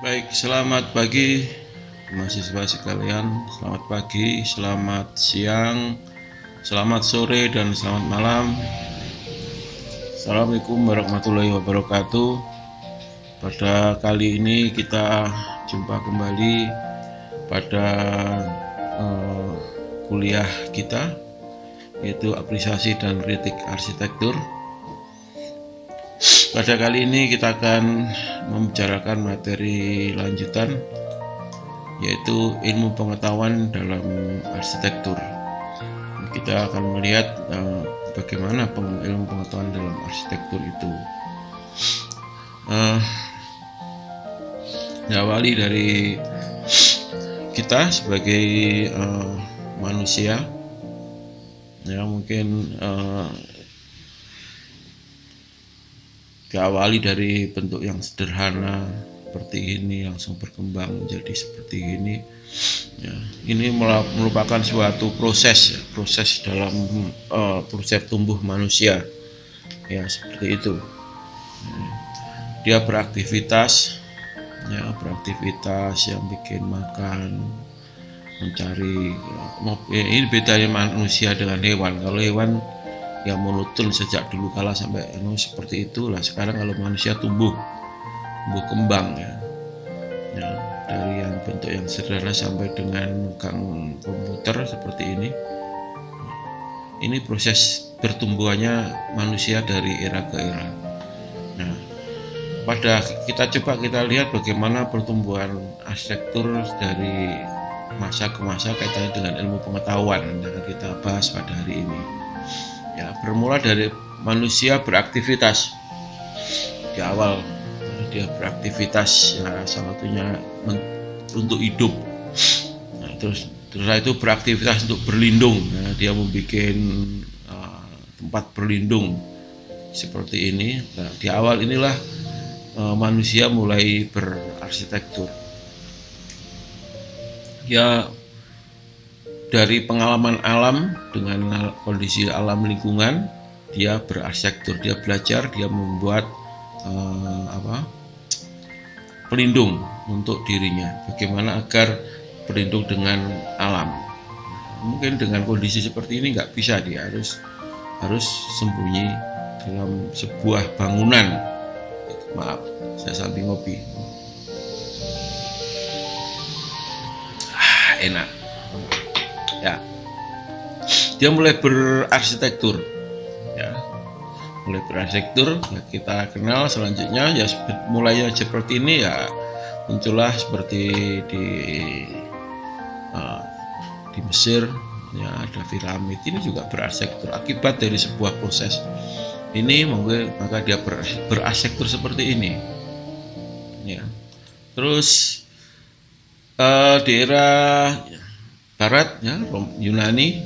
Baik, selamat pagi mahasiswa sekalian. Selamat pagi, selamat siang, selamat sore, dan selamat malam. Assalamualaikum warahmatullahi wabarakatuh. Pada kali ini kita jumpa kembali pada kuliah kita, yaitu apresiasi dan kritik arsitektur. Pada kali ini kita akan membicarakan materi lanjutan, yaitu ilmu pengetahuan dalam arsitektur. Kita akan melihat bagaimana ilmu pengetahuan dalam arsitektur itu. Diawali dari kita sebagai manusia, ya mungkin diawali dari bentuk yang sederhana seperti ini, langsung berkembang menjadi seperti ini. Ya, ini merupakan suatu proses dalam proses tumbuh manusia, ya seperti itu. Dia beraktivitas yang bikin makan, mencari. Ini bedanya manusia dengan hewan. Kalau hewan yang monoton sejak dulu kala sampai seperti itulah. Sekarang kalau manusia tumbuh kembang, ya dari yang bentuk yang sederhana sampai dengan komputer seperti ini. Ini proses bertumbuhannya manusia dari era ke era. Nah, kita lihat bagaimana pertumbuhan arsitektur dari masa ke masa kaitannya dengan ilmu pengetahuan yang akan kita bahas pada hari ini. Ya, bermula dari manusia beraktivitas. Di awal dia beraktivitas, ya salah satunya untuk hidup. Nah, terus itu beraktivitas untuk berlindung. Nah, dia membuat tempat berlindung seperti ini. Nah, di awal inilah manusia mulai berarsitektur. Ya, dari pengalaman alam dengan kondisi alam lingkungan, dia berarsitektur, dia belajar, dia membuat pelindung untuk dirinya. Bagaimana agar berlindung dengan alam. Mungkin dengan kondisi seperti ini nggak bisa, dia harus sembunyi dalam sebuah bangunan. Maaf, saya sambil ngopi. Enak. Ya, dia mulai berarsitektur. Ya, kita kenal selanjutnya. Ya, mulainya seperti ini, ya muncullah seperti di Mesir, ya ada piramid. Ini juga berarsitektur akibat dari sebuah proses ini, maka dia berarsitektur seperti ini. Ya, terus di era Barat, ya Yunani,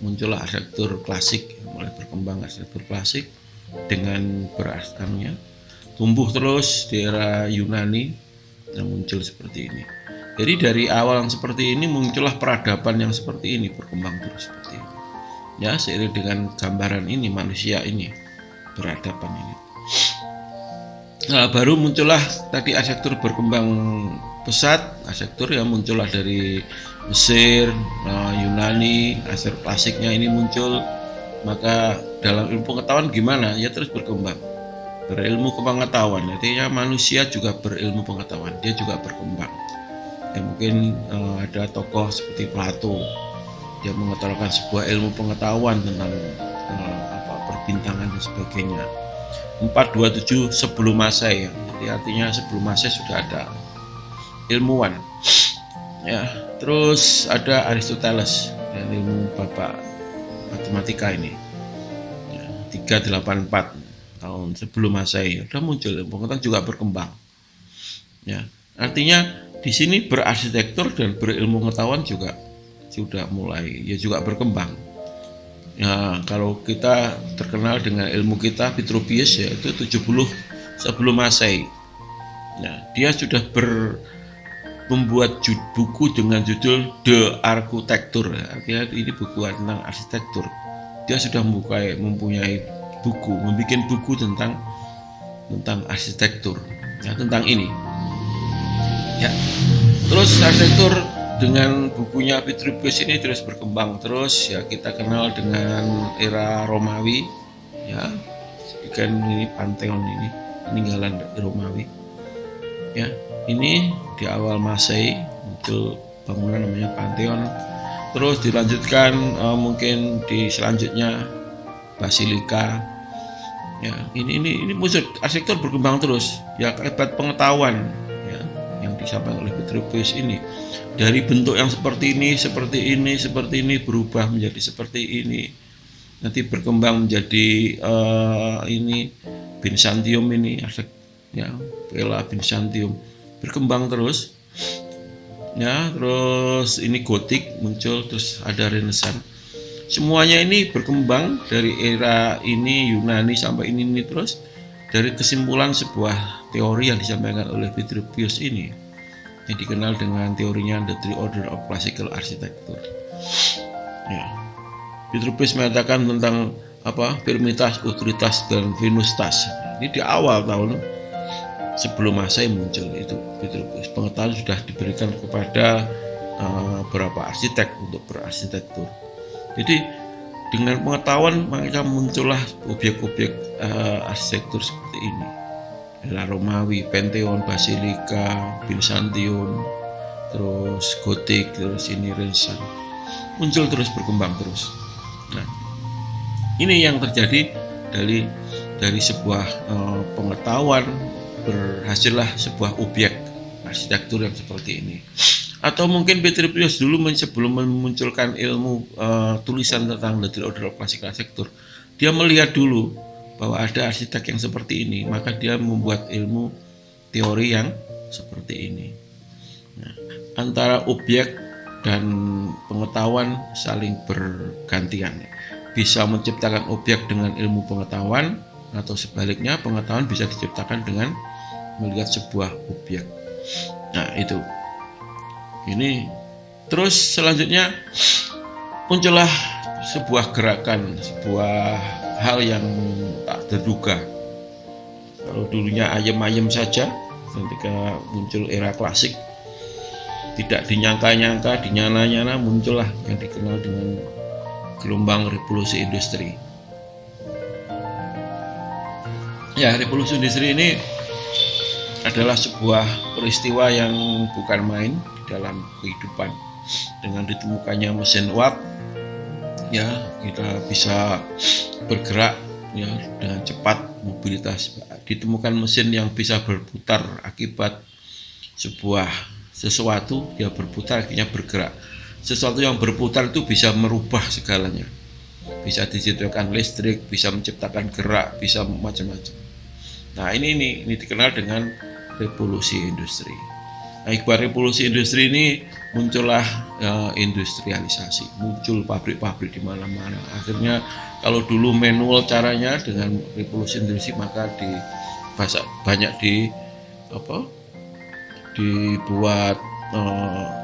muncullah arsitektur klasik, mulai berkembang arsitektur klasik dengan tumbuh terus di era Yunani yang muncul seperti ini. Jadi dari awal yang seperti ini muncullah peradaban yang seperti ini, berkembang terus seperti ini. Ya, seiring dengan gambaran ini manusia ini peradaban ini. Nah, baru muncullah tadi arsitektur berkembang pesat. Arsitektur yang muncullah dari Mesir, Yunani, arsitektur klasiknya ini muncul. Maka dalam ilmu pengetahuan gimana? Ya terus berkembang, berilmu pengetahuan. Artinya manusia juga berilmu pengetahuan, dia juga berkembang. Ya, mungkin ada tokoh seperti Plato, dia mengutarakan sebuah ilmu pengetahuan tentang perbintangan dan sebagainya. 427 sebelum Masehi, ya. Jadi artinya sebelum Masehi sudah ada ilmuwan. Ya, terus ada Aristoteles dan ilmu bapak matematika ini. Ya, 384 tahun sebelum Masehi sudah muncul ilmu pengetahuan, juga berkembang. Ya, artinya di sini berarsitektur dan berilmu pengetahuan juga sudah mulai, ya juga berkembang. Ya, kalau kita terkenal dengan ilmu kita Vitruvius, yaitu 70 sebelum Masehi. Ya, dia sudah membuat buku dengan judul De Architecture. Artinya ini buku tentang arsitektur. Dia sudah mempunyai buku, membuat buku tentang arsitektur, ya, tentang ini. Ya, terus arsitektur dengan bukunya Vitruvius ini terus berkembang terus, ya kita kenal dengan era Romawi, ya kan ini Pantheon ini peninggalan Romawi, ya ini di awal Masehi muncul bangunan namanya Pantheon, terus dilanjutkan mungkin di selanjutnya Basilika, ya ini muncul arsitektur berkembang terus, ya akibat pengetahuan ya yang disampaikan oleh Vitruvius ini, dari bentuk yang seperti ini berubah menjadi seperti ini, nanti berkembang menjadi ini Byzantium ini, ya Bella Byzantium berkembang terus, ya terus ini Gotik muncul, terus ada Renaissance, semuanya ini berkembang dari era ini Yunani sampai ini terus dari kesimpulan sebuah teori yang disampaikan oleh Vitruvius ini yang dikenal dengan teorinya The Three Order of Classical Architecture. Ya, Vitruvius mengatakan tentang Firmitas, Utilitas, dan Venustas. Ini di awal tahun sebelum Masehi muncul itu Vitruvius. Pengetahuan sudah diberikan kepada beberapa arsitek untuk berarsitektur. Jadi dengan pengetahuan maka muncullah objek-objek arsitektur seperti ini. Era Romawi, Pantheon, Basilika, Byzantium, terus Gotik, terus ini Renaissance, muncul terus berkembang terus. Nah, ini yang terjadi dari sebuah pengetahuan berhasillah sebuah objek arsitektur yang seperti ini. Atau mungkin Vitruvius dulu sebelum memunculkan ilmu tulisan tentang The Three Order of Classical Architecture, dia melihat dulu bahwa ada arsitek yang seperti ini, maka dia membuat ilmu teori yang seperti ini. Nah, antara objek dan pengetahuan saling bergantian. Bisa menciptakan objek dengan ilmu pengetahuan, atau sebaliknya pengetahuan bisa diciptakan dengan melihat sebuah objek. Nah itu. Ini terus selanjutnya muncullah sebuah gerakan, sebuah hal yang tak terduga. Kalau dulunya ayem-ayem saja, ketika muncul era klasik, tidak dinyangka-nyangka, dinyala-nyala, muncullah yang dikenal dengan gelombang revolusi industri. Ya, revolusi industri ini adalah sebuah peristiwa yang bukan main di dalam kehidupan. Dengan ditemukannya mesin uap, ya kita bisa bergerak ya dengan cepat, mobilitas. Ditemukan mesin yang bisa berputar akibat sesuatu dia berputar akhirnya bergerak. Sesuatu yang berputar itu bisa merubah segalanya, bisa diciptakan listrik, bisa menciptakan gerak, bisa macam-macam. Nah ini dikenal dengan revolusi industri. Akibat revolusi industri ini muncullah industrialisasi, muncul pabrik-pabrik di mana-mana. Akhirnya kalau dulu manual caranya, dengan revolusi industri maka banyak dibuat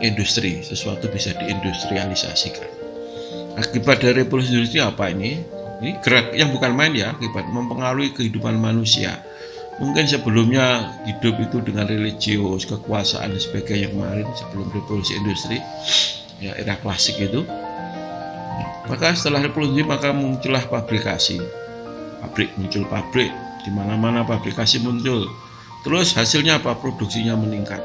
industri, sesuatu bisa diindustrialisasikan. Akibat dari revolusi industri apa ini? Ini gerak yang bukan main ya, akibat mempengaruhi kehidupan manusia. Mungkin sebelumnya hidup itu dengan religius, kekuasaan dan sebagainya kemarin sebelum revolusi industri, ya era klasik itu. Maka setelah revolusi maka muncullah pabrikasi, muncul pabrik di mana-mana, pabrikasi muncul. Terus hasilnya apa? Produksinya meningkat.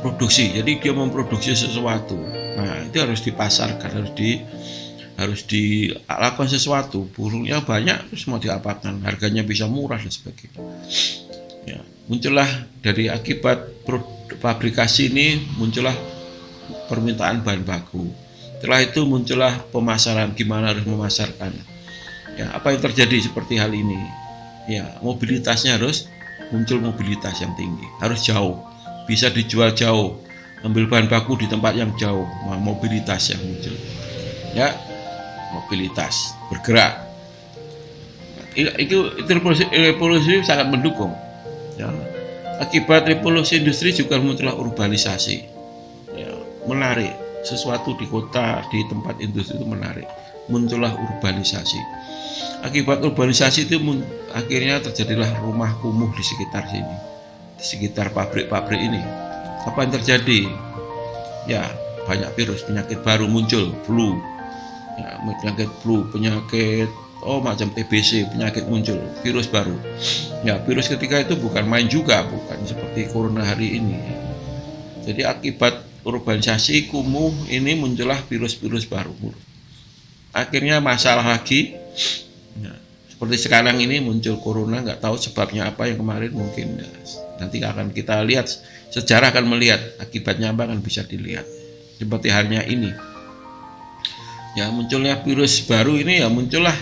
Produksi, jadi dia memproduksi sesuatu. Nah itu harus dipasarkan, harus dilakukan sesuatu, buruhnya banyak, terus mau diapakan, harganya bisa murah dan sebagainya. Ya, muncullah dari akibat pabrikasi ini muncullah permintaan bahan baku. Setelah itu muncullah pemasaran, gimana harus memasarkan. Ya, apa yang terjadi seperti hal ini? Ya, mobilitasnya harus muncul, mobilitas yang tinggi, harus jauh, bisa dijual jauh, ambil bahan baku di tempat yang jauh, mobilitas yang muncul. Ya, mobilitas bergerak. Itu revolusi sangat mendukung. Ya. Akibat revolusi industri juga muncullah urbanisasi. Ya, menarik, sesuatu di kota, di tempat industri itu menarik. Muncullah urbanisasi. Akibat urbanisasi itu akhirnya terjadilah rumah kumuh di sekitar sini. di sekitar pabrik-pabrik ini. Apa yang terjadi? Ya, banyak virus, penyakit baru muncul, flu, ya, penyakit macam TBC, penyakit muncul, virus baru. Ya, virus ketika itu bukan main juga, bukan seperti corona hari ini. Jadi akibat urbanisasi, kumuh, ini muncullah virus-virus baru. Akhirnya masalah lagi. Ya, seperti sekarang ini muncul corona, nggak tahu sebabnya apa yang kemarin mungkin. Ya, nanti akan kita lihat, sejarah akan melihat akibatnya apa kan bisa dilihat. Seperti halnya ini. Ya, munculnya virus baru ini ya muncullah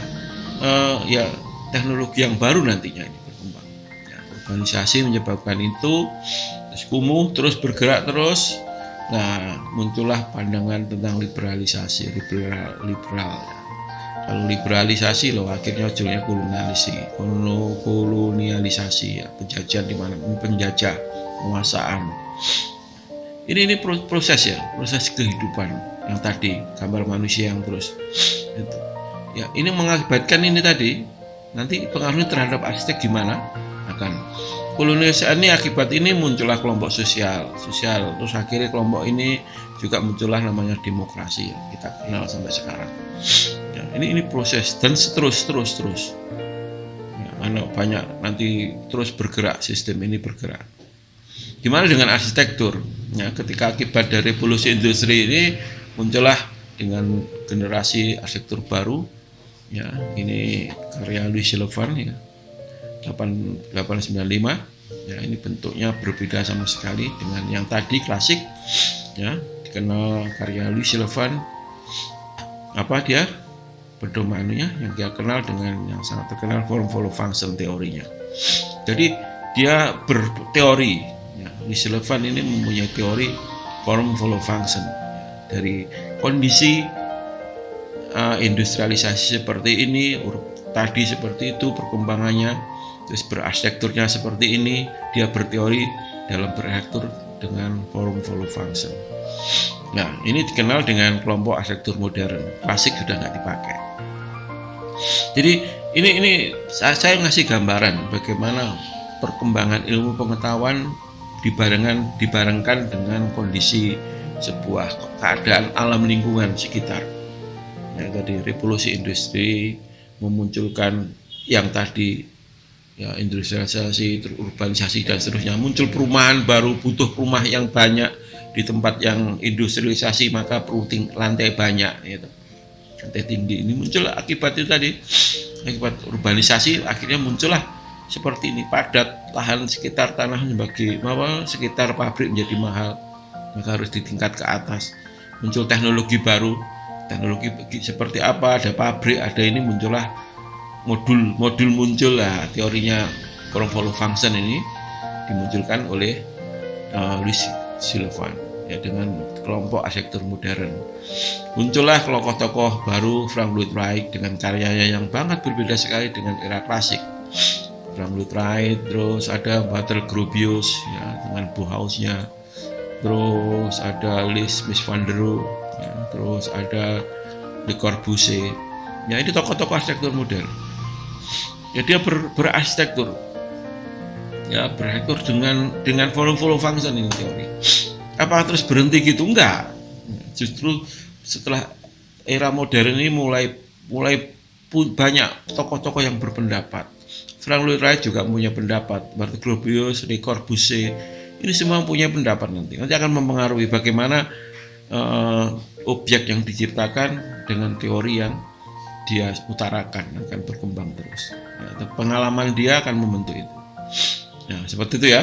ya teknologi yang baru nantinya ini berkembang. Ya, urbanisasi menyebabkan itu, terus kumuh, terus bergerak terus. Nah, muncullah pandangan tentang liberalisasi, liberal. Ya. Kalau liberalisasi loh, akhirnya ujungnya kolonialisasi, ya, penjajahan di mana penjajah, penguasaan. Ini proses kehidupan yang tadi, gambar manusia yang terus itu. Ya, ini mengakibatkan ini tadi, nanti pengaruhnya terhadap arsitek gimana? Akan kolonialisasi ini, akibat ini muncullah kelompok sosial, terus akhirnya kelompok ini juga muncullah namanya demokrasi, ya, kita kenal sampai sekarang. Ya, ini proses dan terus. Ya, banyak nanti terus bergerak, sistem ini bergerak. Gimana dengan arsitektur? Ya, ketika akibat dari revolusi industri ini muncullah dengan generasi arsitektur baru. Ya, ini karya Louis Sullivan, ya, 895. Ya, ini bentuknya berbeda sama sekali dengan yang tadi klasik. Ya, dikenal karya Louis Sullivan. Apa dia? Pedomannya yang dia kenal dengan yang sangat terkenal form follow function teorinya. Jadi dia berteori. Ya, Louis Sullivan ini mempunyai teori form follow function. Ya, dari kondisi industrialisasi seperti ini, tadi seperti itu perkembangannya, terus berarsitekturnya seperti ini, dia berteori dalam berarsitektur dengan form follow function. Nah, ini dikenal dengan kelompok arsitektur modern, klasik sudah nggak dipakai. Jadi ini saya ngasih gambaran bagaimana perkembangan ilmu pengetahuan dibarengkan dengan kondisi sebuah keadaan alam lingkungan sekitar. Ya, tadi revolusi industri memunculkan yang tadi, ya, industrialisasi, urbanisasi dan seterusnya, muncul perumahan baru, butuh rumah yang banyak di tempat yang industrialisasi, maka perlu lantai banyak, gitu. Lantai tinggi ini muncul akibat itu tadi, akibat urbanisasi, akhirnya muncullah seperti ini, padat, lahan sekitar tanah sekitar pabrik menjadi mahal, maka harus ditingkat ke atas. Muncul teknologi baru, teknologi seperti apa, ada pabrik, ada ini, muncullah modul muncul lah, teorinya form follow function ini dimunculkan oleh Louis Sullivan, ya, dengan kelompok arsitektur modern. Muncullah tokoh-tokoh baru, Frank Lloyd Wright dengan karyanya yang banget berbeda sekali dengan era klasik. Frank Lloyd Wright, terus ada Walter Gropius, ya, dengan Bauhausnya, terus ada Mies van der Rohe, ya, terus ada Le Corbusier. Ya, ini tokoh-tokoh arsitektur modern. Ya, dia berarsitektur, ya, berarsitektur dengan form follow function ini teori. Apakah terus berhenti gitu? Enggak. Justru setelah era modern ini mulai banyak tokoh-tokoh yang berpendapat. Frank Lloyd Wright juga punya pendapat, Walter Gropius, Le Corbusier, ini semua punya pendapat. Nanti akan mempengaruhi bagaimana objek yang diciptakan dengan teori yang dia utarakan akan berkembang terus. Ya, pengalaman dia akan membentuk itu. Nah, seperti itu ya.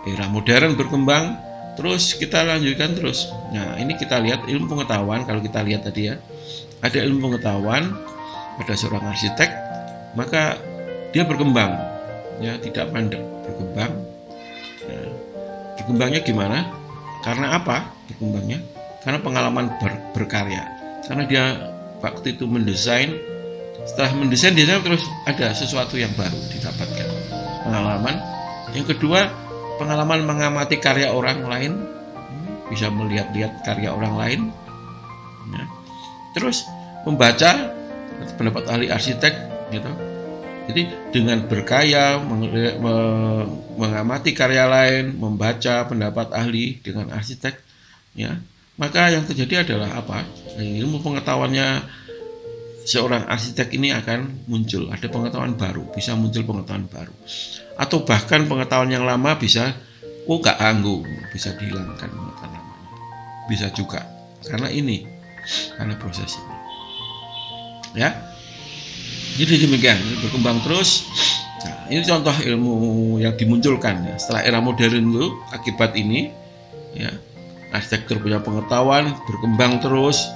Era modern berkembang, terus kita lanjutkan terus. Nah, ini kita lihat ilmu pengetahuan. Kalau kita lihat tadi, ya, ada ilmu pengetahuan, ada seorang arsitek, maka dia berkembang, ya, tidak mandek, berkembang. Nah, berkembangnya gimana? Karena apa berkembangnya? Karena pengalaman berkarya. Karena dia waktu itu mendesain, setelah mendesain dia terus ada sesuatu yang baru didapatkan, pengalaman. Yang kedua, pengalaman mengamati karya orang lain, bisa melihat-lihat karya orang lain, ya. Terus membaca pendapat ahli arsitek, gitu, Jadi dengan berkarya, mengamati karya lain, membaca pendapat ahli dengan arsitek, ya, maka yang terjadi adalah apa? Ilmu pengetahuannya seorang arsitek ini akan muncul, ada pengetahuan baru, bisa muncul pengetahuan baru, atau bahkan pengetahuan yang lama bisa gak ganggu, bisa dihilangkan pengetahuan lamanya, bisa juga karena proses ini, ya. Jadi demikian, berkembang terus. Nah, ini contoh ilmu yang dimunculkan ya. Setelah era modern itu, akibat ini, ya, arsitektur punya pengetahuan, berkembang terus,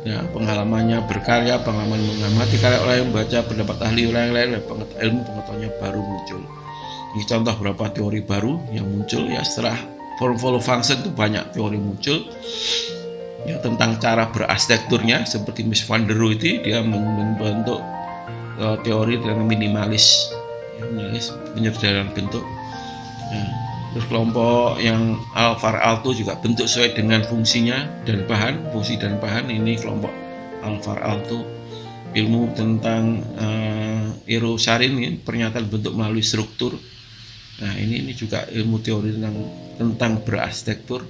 ya, pengalamannya berkarya, pengalaman mengamati karya orang, membaca pendapat ahli orang lain, ilmu pengetahuannya baru muncul. Ini contoh beberapa teori baru yang muncul ya setelah form follow function itu banyak teori muncul. Ya, tentang cara berarsitekturnya seperti Mies van der Rohe itu dia membentuk teori dengan minimalis, ya, penyederhanaan bentuk. Ya. Terus kelompok yang Alvar Aalto juga bentuk sesuai dengan fungsinya dan bahan, fungsi dan bahan. Ini kelompok Alvar Aalto. Ilmu tentang Eero Saarinen ini pernyataan bentuk melalui struktur. Nah, ini juga ilmu teori tentang berarsitektur.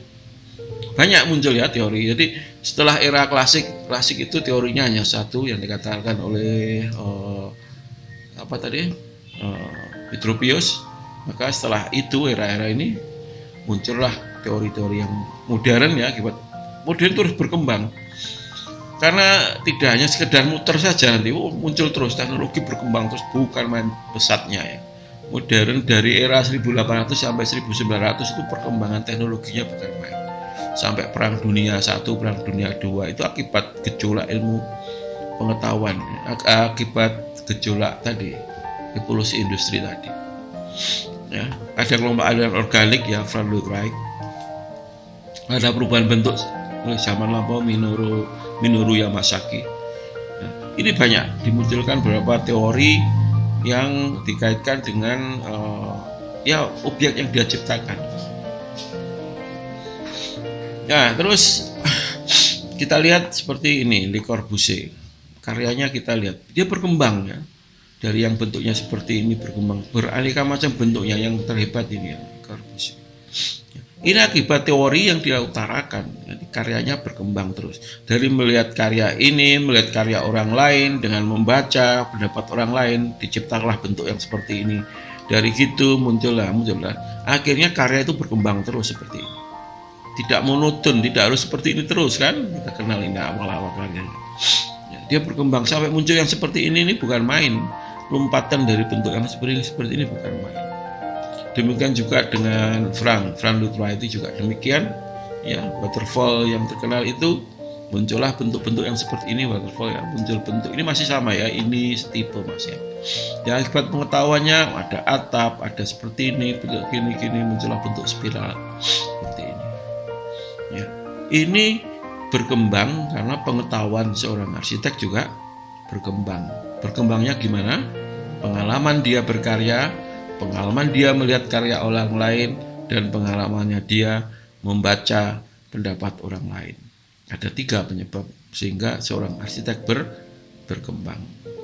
Banyak muncul ya teori. Jadi setelah era klasik itu teorinya hanya satu yang dikatakan oleh Petropius. Maka setelah itu era-era ini muncullah teori-teori yang modern ya, akibat modern terus berkembang. Karena tidak hanya sekedar muter saja, nanti muncul terus teknologi berkembang terus, bukan main pesatnya ya. Modern dari era 1800 sampai 1900 itu perkembangan teknologinya bukan main. Sampai perang dunia 1, perang dunia 2 itu akibat gejolak ilmu pengetahuan, akibat gejolak tadi, revolusi industri tadi. Ya, ada kelompok aliran organik ya, Frank Lloyd Wright. Ada perubahan bentuk zaman lampau Minoru Yamasaki. Nah, ini banyak dimunculkan beberapa teori yang dikaitkan dengan objek yang dia ciptakan. Nah, terus kita lihat seperti ini, Le Corbusier. Karyanya kita lihat, dia berkembang ya. Dari yang bentuknya seperti ini berkembang, beraneka macam bentuknya, yang terhebat ini ya, Le Corbusier. Ini akibat teori yang dia utarakan. Jadi karyanya berkembang terus. Dari melihat karya ini, melihat karya orang lain, dengan membaca pendapat orang lain, diciptakanlah bentuk yang seperti ini. Dari gitu muncullah. Akhirnya karya itu berkembang terus seperti ini. Tidak monoton, tidak harus seperti ini terus kan? Kita kenal ini awal-awal karyanya. Ya, dia berkembang sampai muncul yang seperti ini bukan main. Lompatan dari bentuk yang seperti ini bukan main. Demikian juga dengan Frank Lloyd Wright itu juga demikian. Ya, waterfall yang terkenal itu muncullah bentuk-bentuk yang seperti ini, waterfall ya, muncul bentuk ini masih sama ya, ini setipe masih. Ya, akibat pengetahuannya ada atap, ada seperti ini, bentuk gini muncullah bentuk spiral seperti ini. Ya, ini berkembang karena pengetahuan seorang arsitek juga berkembang. Berkembangnya gimana? Pengalaman dia berkarya, pengalaman dia melihat karya orang lain, dan pengalamannya dia membaca pendapat orang lain. Ada 3 penyebab sehingga seorang arsitek berkembang.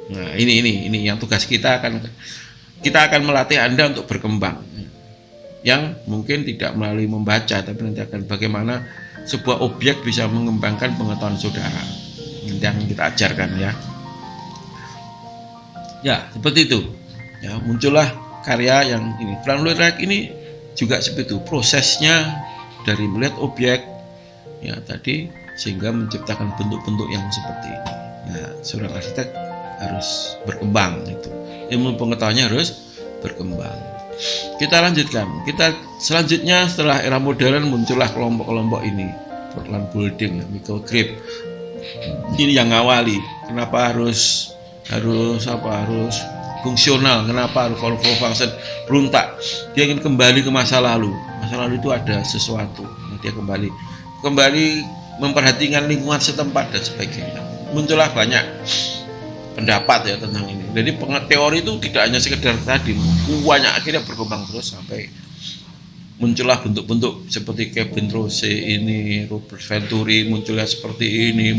Nah, ini yang tugas kita akan melatih Anda untuk berkembang. Yang mungkin tidak melalui membaca, tapi nanti akan bagaimana sebuah objek bisa mengembangkan pengetahuan saudara. Nanti akan kita ajarkan ya. Ya, seperti itu. Ya, muncullah karya yang ini. Frank Lloyd Wright ini juga seperti itu. Prosesnya dari melihat objek ya tadi sehingga menciptakan bentuk-bentuk yang seperti ini. Ya, seorang arsitek harus berkembang itu. Ilmu pengetahuannya harus berkembang. Kita lanjutkan. Selanjutnya setelah era modern muncullah kelompok-kelompok ini. Portland Building, Michael Grip. Ini yang ngawali. Kenapa harus fungsional? Kenapa harus follow function? Berontak. Dia ingin kembali ke masa lalu. Masa lalu itu ada sesuatu. Dia kembali memperhatikan lingkungan setempat dan sebagainya. Muncullah banyak pendapat ya tentang ini. Jadi teori itu tidak hanya sekedar tadi, banyak, akhirnya berkembang terus sampai muncullah bentuk-bentuk seperti Kevin Rose ini, Robert Venturi munculnya seperti ini,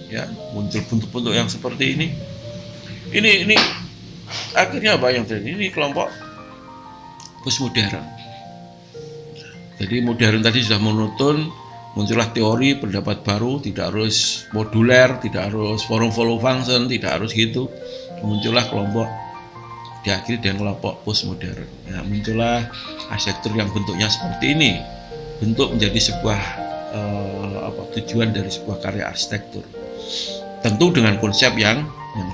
ya, muncul bentuk-bentuk yang seperti ini. Ini akhirnya apa yang terjadi? Ini kelompok postmodern. Jadi modern tadi sudah menuntun, muncullah teori pendapat baru, tidak harus moduler, tidak harus form follow function, tidak harus gitu. Muncullah kelompok, diakhiri dengan kelompok postmodern. Ya, muncullah arsitektur yang bentuknya seperti ini, bentuk menjadi sebuah tujuan dari sebuah karya arsitektur. Tentu dengan konsep yang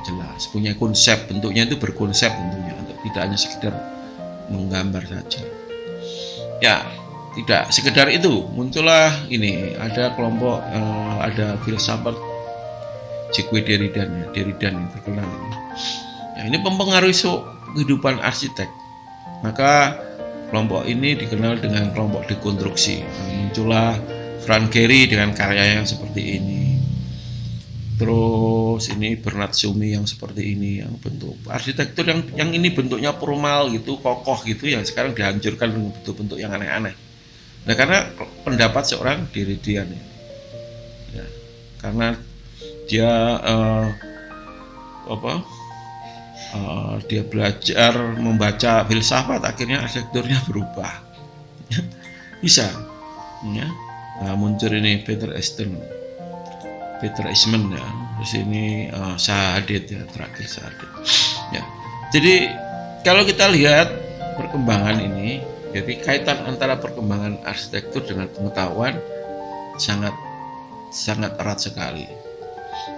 jelas, punya konsep, bentuknya itu berkonsep tentunya, tidak hanya sekedar menggambar saja. Ya, tidak sekedar itu, muncullah ini, ada kelompok ada filsafat Jacques Derrida yang terkenal ini. Ya, ini mempengaruhi kehidupan arsitek. Maka kelompok ini dikenal dengan kelompok dekonstruksi. Muncullah Frank Gehry dengan karya yang seperti ini. Terus ini Bernard Sumi yang seperti ini, yang bentuk arsitektur yang ini bentuknya formal gitu, kokoh gitu, yang sekarang dihancurkan dengan bentuk-bentuk yang aneh-aneh. Nah, karena pendapat seorang Derrida ya, karena dia dia belajar membaca filsafat, akhirnya arsitekturnya berubah. Bisa ya. Nah, muncul ini Peter Eastman ya, terus ini Sahadid ya, terakhir Sahadid ya. Jadi kalau kita lihat perkembangan ini, jadi kaitan antara perkembangan arsitektur dengan pengetahuan sangat erat sekali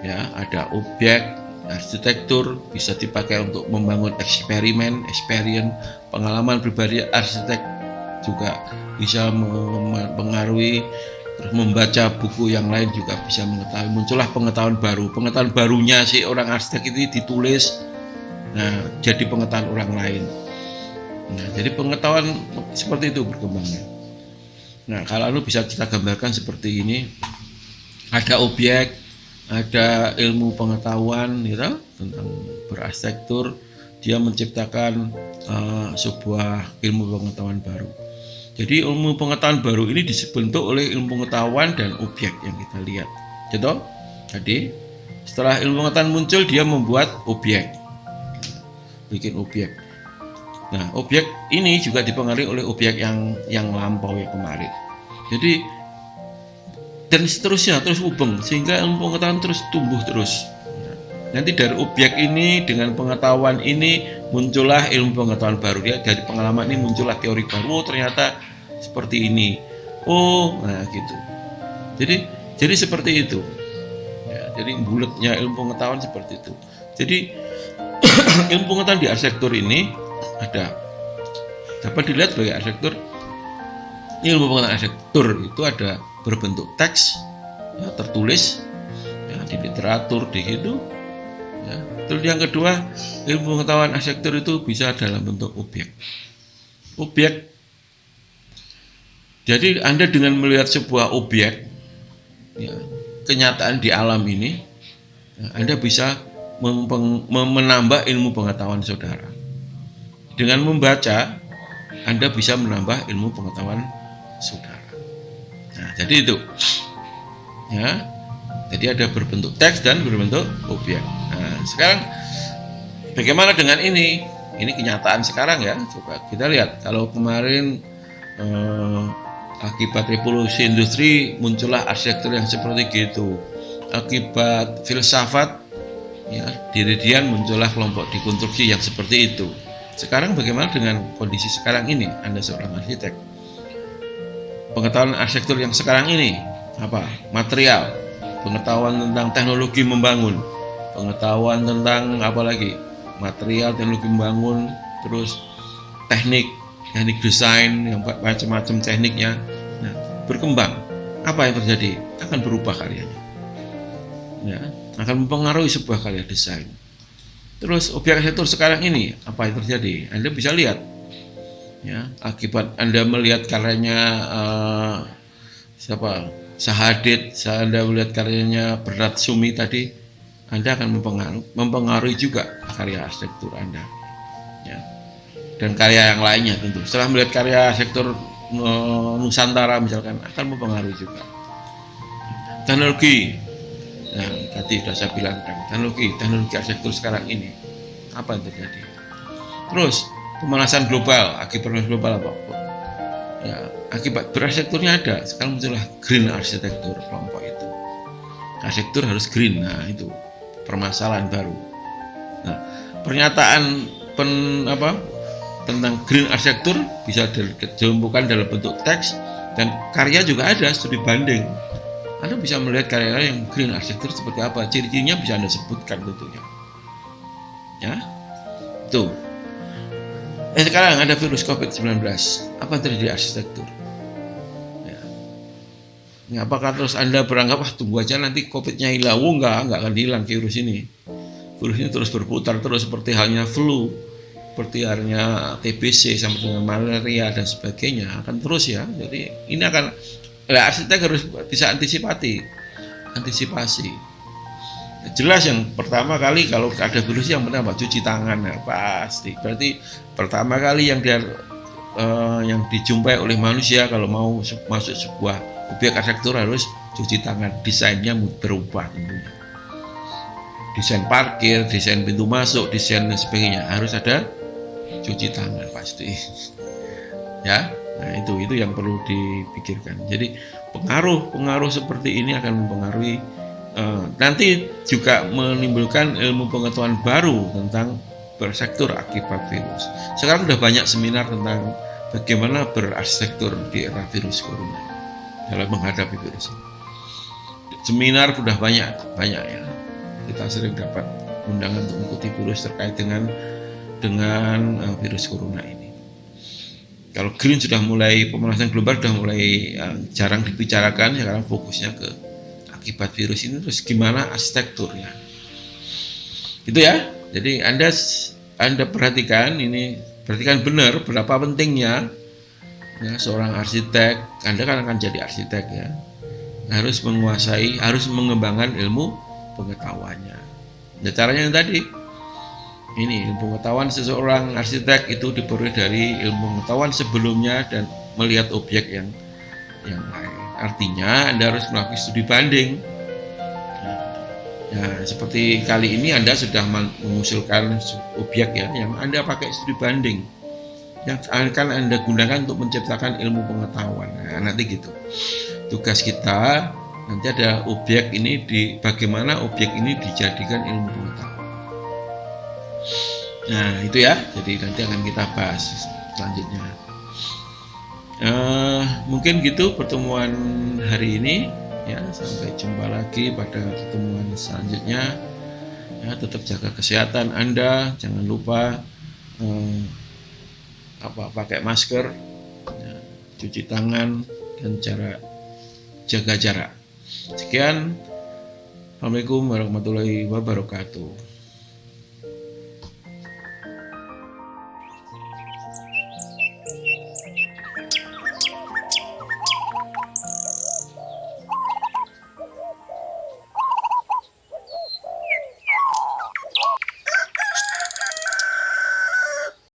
ya. Ada objek arsitektur bisa dipakai untuk membangun eksperimen, pengalaman pribadi arsitek juga bisa mempengaruhi. Terus membaca buku yang lain juga bisa mengetahui, muncullah pengetahuan barunya si orang arsitek itu ditulis, nah jadi pengetahuan orang lain. Nah, jadi pengetahuan seperti itu berkembangnya. Nah, kalau bisa kita gambarkan seperti ini, ada objek, ada ilmu pengetahuan gitu, tentang berarsitektur, dia menciptakan sebuah ilmu pengetahuan baru. Jadi ilmu pengetahuan baru ini dibentuk oleh ilmu pengetahuan dan objek yang kita lihat. Contoh, tadi setelah ilmu pengetahuan muncul, dia membuat objek, bikin objek. Nah, objek ini juga dipengaruhi oleh objek yang lampau ya kemarin. Jadi dan seterusnya terus ubeng, sehingga ilmu pengetahuan terus tumbuh terus. Nanti dari objek ini dengan pengetahuan ini muncullah ilmu pengetahuan baru. Dia dari pengalaman ini muncullah teori baru. Oh, ternyata seperti ini. Oh, nah gitu. Jadi seperti itu. Ya, jadi bulatnya ilmu pengetahuan seperti itu. Jadi ilmu pengetahuan di arsitektur ini dapat dilihat sebagai arsitektur. Ilmu pengetahuan arsitektur itu ada berbentuk teks, ya, tertulis, ya, di literatur, di situ. Ya. Terus yang kedua, ilmu pengetahuan arsitektur itu bisa dalam bentuk objek. Jadi Anda dengan melihat sebuah objek, ya, kenyataan di alam ini, ya, Anda bisa menambah ilmu pengetahuan saudara. Dengan membaca, Anda bisa menambah ilmu pengetahuan saudara. Nah, jadi itu, ya. Jadi ada berbentuk teks dan berbentuk objek. Nah, sekarang bagaimana dengan ini? Ini kenyataan sekarang ya. Coba kita lihat. Kalau kemarin akibat revolusi industri muncullah arsitektur yang seperti gitu. Akibat filsafat, ya, Derridian muncullah kelompok dekonstruksi yang seperti itu. Sekarang bagaimana dengan kondisi sekarang ini? Anda seorang arsitek. Pengetahuan arsitektur yang sekarang ini apa? Material. Pengetahuan tentang teknologi membangun, pengetahuan tentang apa lagi, material, teknologi membangun, terus teknik desain yang macam-macam tekniknya. Nah, berkembang. Apa yang terjadi? Akan berubah karyanya, ya, akan mempengaruhi sebuah karya desain. Terus objek arsitektur sekarang ini apa yang terjadi? Anda bisa lihat, ya, akibat Anda melihat karyanya Sahadid, Anda melihat karyanya Bernard Sumi tadi, Anda akan mempengaruhi juga karya arsitektur Anda, ya. Dan karya yang lainnya tentu. Setelah melihat karya arsitektur Nusantara misalkan, akan mempengaruhi juga. Teknologi, Nah, tadi sudah saya bilang kan, teknologi arsitektur sekarang ini apa yang terjadi? Terus pemanasan global, akibat pemanasan global apa? Ya, akibat berarsitekturnya ada. Sekarang muncullah green arsitektur kelompok itu. Arsitektur harus green. Nah, itu permasalahan baru. Nah, pernyataan tentang green arsitektur bisa dilumpuhkan dalam bentuk teks dan karya juga ada, studi banding. Anda bisa melihat karya-karya yang green arsitektur seperti apa, ciri-cirinya bisa Anda sebutkan tentunya. Ya, tuh. Sekarang ada virus COVID-19. Apa yang terjadi arsitektur? Ya. Apakah terus Anda beranggap tunggu aja nanti COVID-nya hilang? Enggak akan hilang virus ini. Virus ini terus berputar terus seperti halnya flu, seperti halnya TBC sampai dengan malaria dan sebagainya akan terus ya. Jadi ini akan arsitek harus bisa antisipasi. Jelas yang pertama kali kalau ada virus yang pertama cuci tangan ya, pasti. Berarti pertama kali yang dijumpai oleh manusia kalau mau masuk sebuah objek arsitektur harus cuci tangan. Desainnya berubah tentunya. Desain parkir, desain pintu masuk, desain dan sebagainya harus ada cuci tangan pasti. Ya, nah itu yang perlu dipikirkan. Jadi pengaruh seperti ini akan mempengaruhi nanti juga menimbulkan ilmu pengetahuan baru tentang berarsitektur akibat virus. Sekarang sudah banyak seminar tentang bagaimana berarsitektur di era virus corona dalam menghadapi virus ini. Seminar sudah banyak ya. Kita sering dapat undangan untuk mengikuti virus terkait dengan virus corona ini. Kalau green sudah mulai, pemanasan global sudah mulai jarang dibicarakan, sekarang fokusnya ke akibat virus ini, terus gimana arsitekturnya. Itu ya. Jadi Anda perhatikan benar berapa pentingnya ya, seorang arsitek. Anda kan akan jadi arsitek ya. Harus mengembangkan ilmu pengetahuannya. Ya, caranya yang tadi. Ini ilmu pengetahuan seseorang arsitek itu diperoleh dari ilmu pengetahuan sebelumnya dan melihat objek yang lain. Artinya Anda harus melakukan studi banding. Ya, seperti kali ini Anda sudah mengusulkan objek ya, yang Anda pakai studi banding, yang akan Anda gunakan untuk menciptakan ilmu pengetahuan. Nah, nanti gitu. Tugas kita nanti ada objek ini bagaimana objek ini dijadikan ilmu pengetahuan. Nah itu ya, jadi nanti akan kita bahas selanjutnya. Mungkin gitu pertemuan hari ini ya, sampai jumpa lagi pada pertemuan selanjutnya ya. Tetap jaga kesehatan Anda, jangan lupa pakai masker ya, cuci tangan dan jaga jarak. Sekian, Assalamualaikum warahmatullahi wabarakatuh.